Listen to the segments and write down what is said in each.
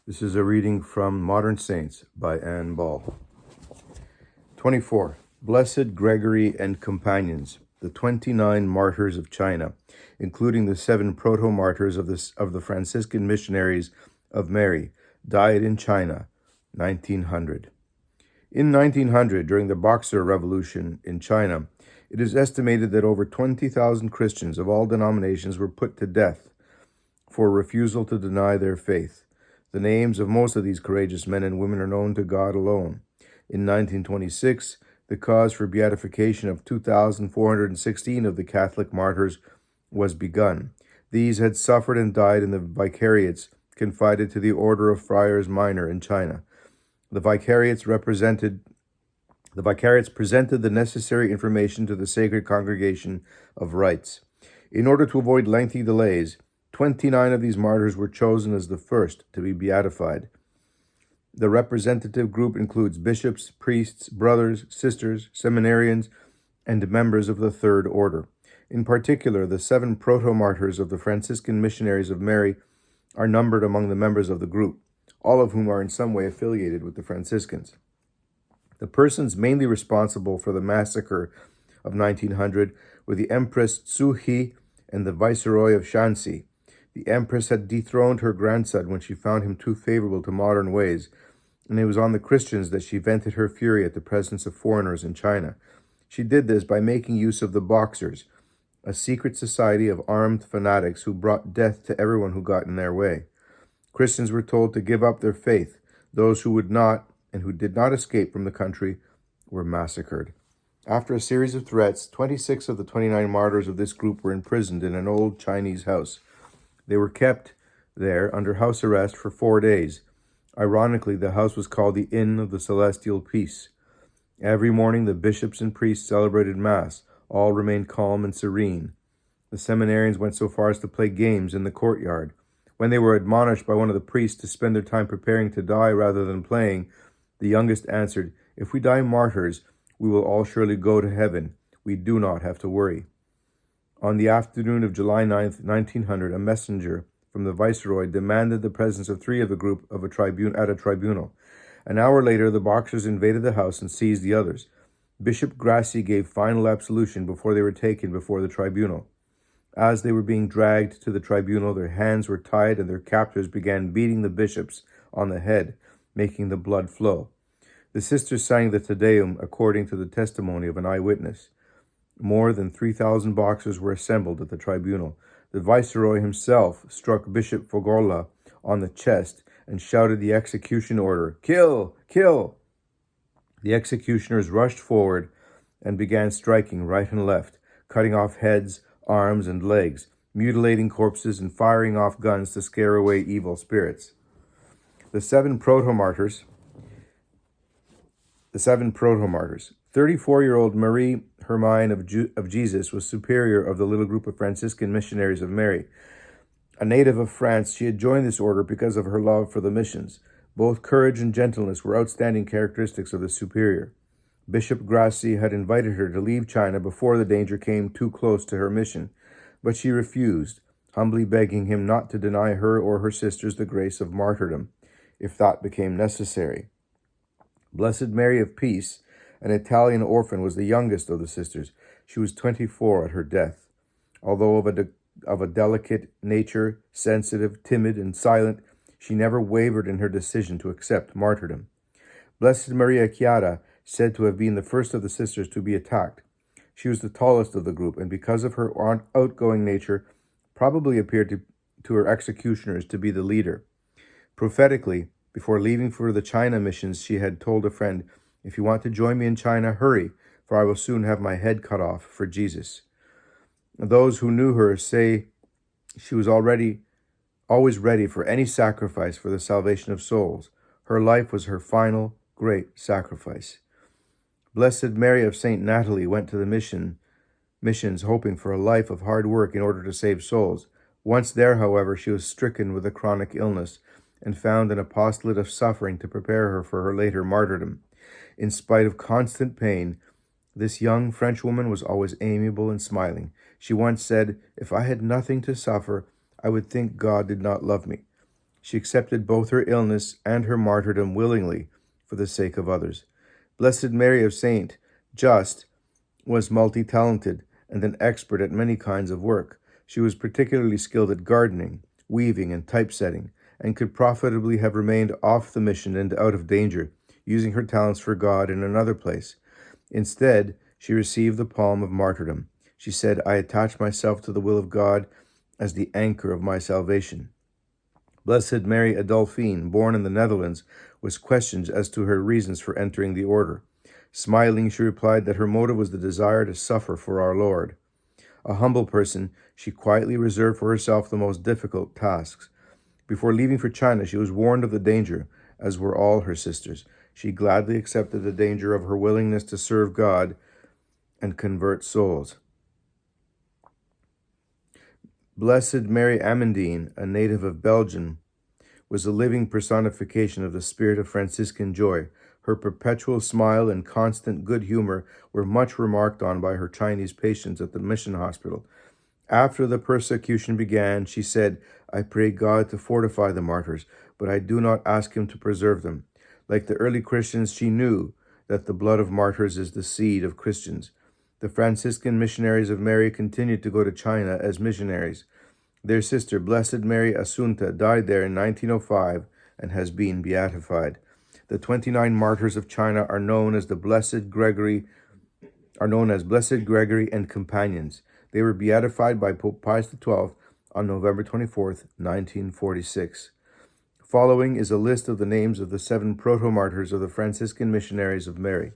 This is a reading from Modern Saints by Anne Ball. 24. Blessed Gregory and companions, the 29 martyrs of China, including the 7 proto-martyrs of the Franciscan missionaries of Mary, died in China, 1900. In 1900, during the Boxer Revolution in China, it is estimated that over 20,000 Christians of all denominations were put to death for refusal to deny their faith. The names of most of these courageous men and women are known to God alone. In 1926, the cause for beatification of 2,416 of the Catholic martyrs was begun. These had suffered and died in the vicariates confided to the Order of Friars Minor in China. The vicariates presented the necessary information to the Sacred Congregation of Rites. In order to avoid lengthy delays, 29 of these martyrs were chosen as the first to be beatified. The representative group includes bishops, priests, brothers, sisters, seminarians, and members of the Third Order. In particular, the 7 proto-martyrs of the Franciscan missionaries of Mary are numbered among the members of the group, all of whom are in some way affiliated with the Franciscans. The persons mainly responsible for the massacre of 1900 were the Empress Tzu He and the Viceroy of Shanxi. The Empress had dethroned her grandson when she found him too favorable to modern ways, and it was on the Christians that she vented her fury at the presence of foreigners in China. She did this by making use of the Boxers, a secret society of armed fanatics who brought death to everyone who got in their way. Christians were told to give up their faith. Those who would not and who did not escape from the country were massacred. After a series of threats, 26 of the 29 martyrs of this group were imprisoned in an old Chinese house. They were kept there under house arrest for 4 days. Ironically, the house was called the Inn of the Celestial Peace. Every morning, the bishops and priests celebrated Mass. All remained calm and serene. The seminarians went so far as to play games in the courtyard. When they were admonished by one of the priests to spend their time preparing to die rather than playing, the youngest answered, "If we die martyrs, we will all surely go to heaven. We do not have to worry." On the afternoon of July 9th, 1900, a messenger from the Viceroy demanded the presence of 3 of the group at a tribunal. An hour later, the Boxers invaded the house and seized the others. Bishop Grassi gave final absolution before they were taken before the tribunal. As they were being dragged to the tribunal, their hands were tied and their captors began beating the bishops on the head, making the blood flow. The sisters sang the Te Deum according to the testimony of an eyewitness. More than 3,000 Boxers were assembled at the tribunal. The Viceroy himself struck Bishop Fogola on the chest and shouted the execution order, "Kill! Kill!" The executioners rushed forward and began striking right and left, cutting off heads, arms, and legs, mutilating corpses, and firing off guns to scare away evil spirits. The seven proto-martyrs. 34-year-old Marie Hermine of Jesus was superior of the little group of Franciscan missionaries of Mary. A native of France, she had joined this order because of her love for the missions. Both courage and gentleness were outstanding characteristics of the superior. Bishop Grassi had invited her to leave China before the danger came too close to her mission, but she refused, humbly begging him not to deny her or her sisters the grace of martyrdom, if that became necessary. Blessed Mary of Peace, an Italian orphan, was the youngest of the sisters. She was 24 at her death. Although of a delicate nature, sensitive, timid, and silent, she never wavered in her decision to accept martyrdom. Blessed Maria Chiara, said to have been the first of the sisters to be attacked. She was the tallest of the group, and because of her outgoing nature, probably appeared to her executioners to be the leader. Prophetically, before leaving for the China missions, she had told a friend, "If you want to join me in China, hurry, for I will soon have my head cut off for Jesus." Those who knew her say she was always ready for any sacrifice for the salvation of souls. Her life was her final great sacrifice. Blessed Mary of St. Natalie went to the missions hoping for a life of hard work in order to save souls. Once there, however, she was stricken with a chronic illness and found an apostolate of suffering to prepare her for her later martyrdom. In spite of constant pain, this young Frenchwoman was always amiable and smiling. She once said, "If I had nothing to suffer, I would think God did not love me." She accepted both her illness and her martyrdom willingly for the sake of others. Blessed Mary of Saint Just was multi-talented and an expert at many kinds of work. She was particularly skilled at gardening, weaving, and typesetting, and could profitably have remained off the mission and out of danger, using her talents for God in another place. Instead, she received the palm of martyrdom. She said, "I attach myself to the will of God as the anchor of my salvation." Blessed Mary Adolphine, born in the Netherlands, was questioned as to her reasons for entering the order. Smiling, she replied that her motive was the desire to suffer for our Lord. A humble person, she quietly reserved for herself the most difficult tasks. Before leaving for China, she was warned of the danger, as were all her sisters. She gladly accepted the danger of her willingness to serve God and convert souls. Blessed Mary Amandine, a native of Belgium, was a living personification of the spirit of Franciscan joy. Her perpetual smile and constant good humor were much remarked on by her Chinese patients at the mission hospital. After the persecution began, she said, "I pray God to fortify the martyrs, but I do not ask him to preserve them." Like the early Christians, she knew that the blood of martyrs is the seed of Christians. The Franciscan missionaries of Mary continued to go to China as missionaries. Their sister, Blessed Mary Assunta, died there in 1905 and has been beatified. The 29 martyrs of China are known as Blessed Gregory and companions. They were beatified by Pope Pius XII on November 24, 1946. Following is a list of the names of the 7 proto-martyrs of the Franciscan missionaries of Mary.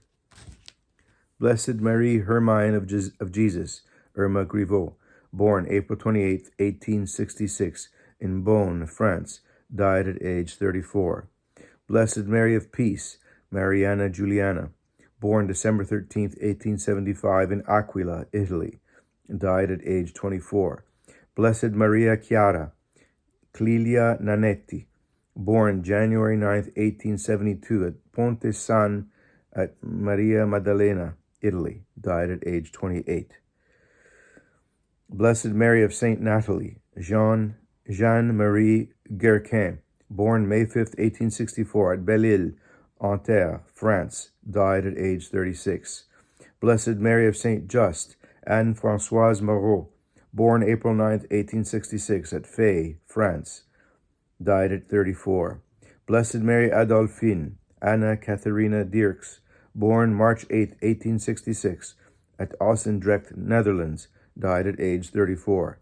Blessed Marie Hermine of Jesus, Irma Griveau, born April 28, 1866, in Beaune, France, died at age 34. Blessed Mary of Peace, Mariana Giuliana, born December 13, 1875, in Aquila, Italy, died at age 24. Blessed Maria Chiara Clelia Nanetti, born January 9, 1872, at Ponte San at Maria Maddalena, Italy, died at age 28. Blessed Mary of Saint Natalie, Jeanne-Marie Guerquin, born May 5, 1864, at Belle-Île, Nanterre, France, died at age 36. Blessed Mary of Saint Just, Anne-Françoise Moreau, born April 9, 1866, at Fay, France, died at 34. Blessed Mary Adolphine, Anna Catharina Dirks, born March 8, 1866, at Ossendrecht, Netherlands, died at age 34.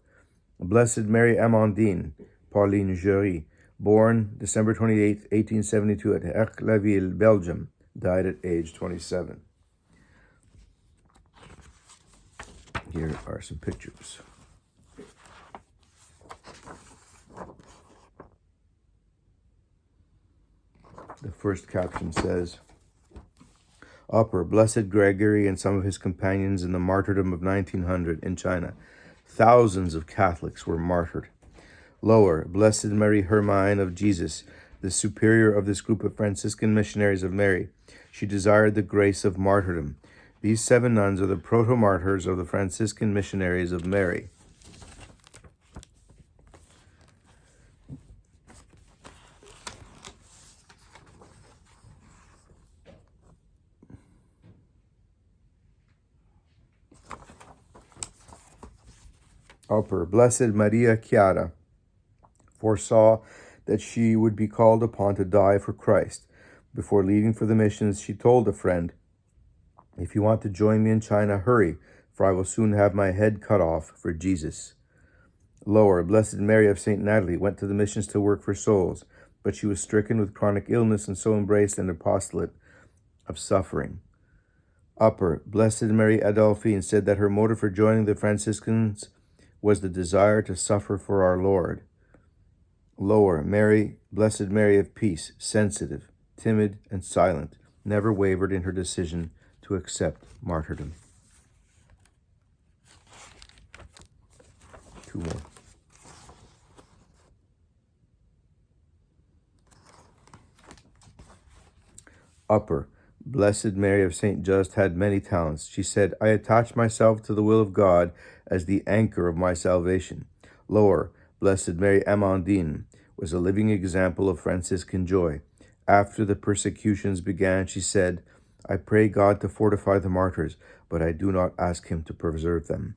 Blessed Mary Amandine, Pauline Jury, born December 28, 1872, at Erc-la-Ville, Belgium, died at age 27. Here are some pictures. The first caption says, Upper, Blessed Gregory and some of his companions in the martyrdom of 1900 in China. Thousands of Catholics were martyred. Lower, Blessed Marie Hermine of Jesus, the superior of this group of Franciscan missionaries of Mary. She desired the grace of martyrdom. These 7 nuns are the proto-martyrs of the Franciscan missionaries of Mary. Upper, Blessed Maria Chiara foresaw that she would be called upon to die for Christ. Before leaving for the missions, she told a friend, "If you want to join me in China, hurry, for I will soon have my head cut off for Jesus." Lower, Blessed Mary of St. Natalie went to the missions to work for souls, but she was stricken with chronic illness and so embraced an apostolate of suffering. Upper, Blessed Mary Adolphine said that her motive for joining the Franciscans was the desire to suffer for our Lord. Lower, Blessed Mary of Peace, sensitive, timid, and silent, never wavered in her decision to accept martyrdom. 2 more. Upper, Blessed Mary of Saint Just had many talents. She said, "I attach myself to the will of God as the anchor of my salvation." Lower, Blessed Mary Amandine was a living example of Franciscan joy. After the persecutions began, she said, "I pray God to fortify the martyrs, but I do not ask him to preserve them."